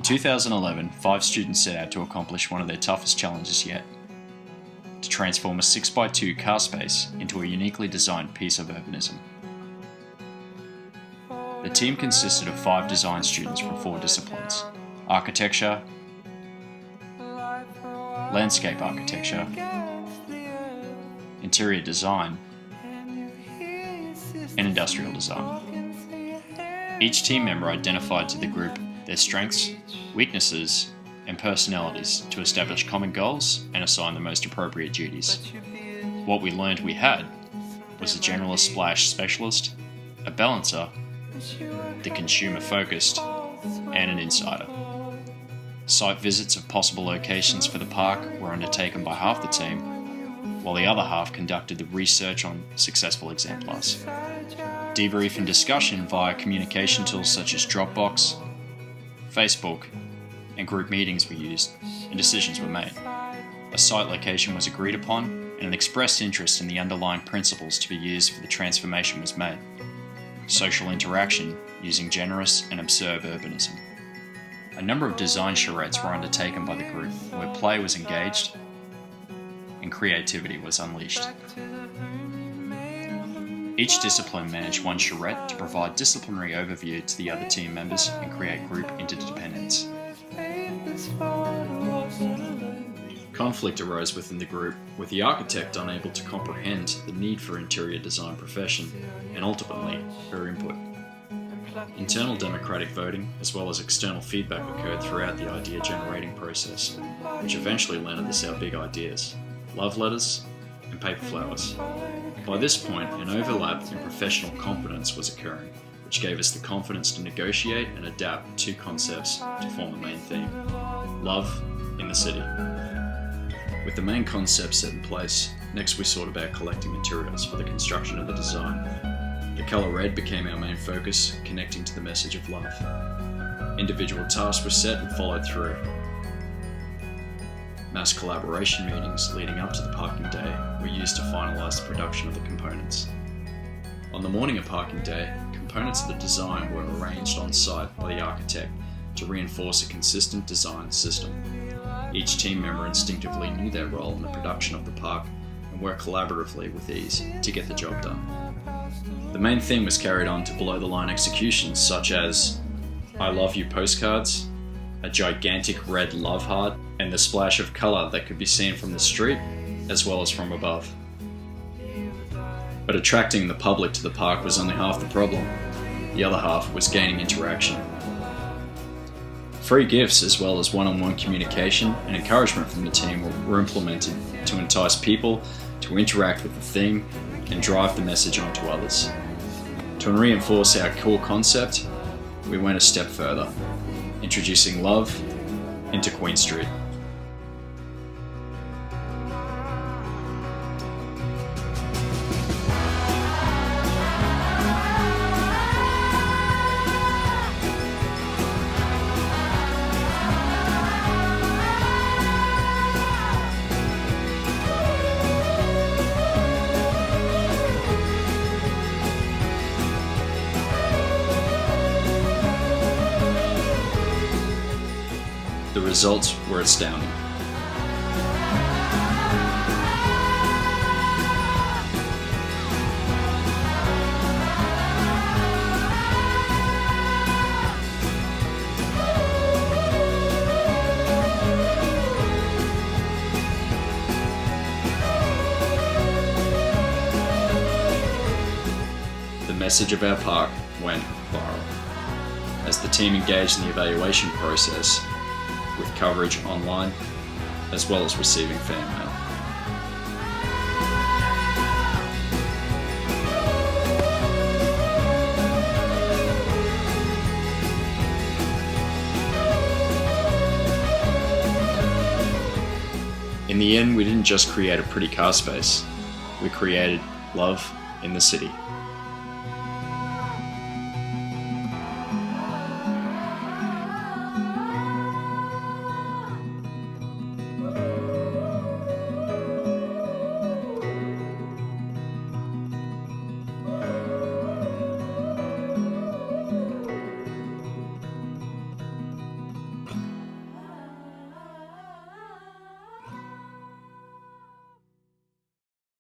In 2011, 5 students set out to accomplish one of their toughest challenges yet: to transform a 6x2 car space into a uniquely designed piece of urbanism. The team consisted of 5 design students from 4 disciplines: architecture, landscape architecture, interior design, and industrial design. Each team member identified to the group their strengths, weaknesses, and personalities to establish common goals and assign the most appropriate duties. What we learned we had was a generalist splash specialist, a balancer, the consumer focused, and an insider. Site visits of possible locations for the park were undertaken by half the team, while the other half conducted the research on successful exemplars. Debrief and discussion via communication tools such as Dropbox, Facebook, and group meetings were used, and decisions were made. A site location was agreed upon, and an expressed interest in the underlying principles to be used for the transformation was made. Social interaction using generous and observed urbanism. A number of design charrettes were undertaken by the group, where play was engaged and creativity was unleashed. Each discipline managed one charrette to provide disciplinary overview to the other team members and create group interdependence. Conflict arose within the group, with the architect unable to comprehend the need for interior design profession and ultimately her input. Internal democratic voting as well as external feedback occurred throughout the idea generating process, which eventually landed us our big ideas: love letters and paper flowers. By this point, an overlap in professional competence was occurring, which gave us the confidence to negotiate and adapt 2 concepts to form the main theme: love in the city. With the main concept set in place, next we sought about collecting materials for the construction of the design. The colour red became our main focus, connecting to the message of love. Individual tasks were set and followed through. Mass collaboration meetings leading up to the parking day were used to finalise the production of the components. On the morning of parking day, components of the design were arranged on site by the architect to reinforce a consistent design system. Each team member instinctively knew their role in the production of the park and worked collaboratively with ease to get the job done. The main theme was carried on to below-the-line executions such as I love you postcards, a gigantic red love heart, and the splash of colour that could be seen from the street as well as from above. But attracting the public to the park was only half the problem. The other half was gaining interaction. Free gifts as well as one-on-one communication and encouragement from the team were implemented to entice people to interact with the theme and drive the message onto others. To reinforce our core concept, we went a step further, introducing love into Queen Street. The results were astounding. The message of our park went viral as the team engaged in the evaluation process with coverage online, as well as receiving fan mail. In the end, we didn't just create a pretty car space, we created love in the city.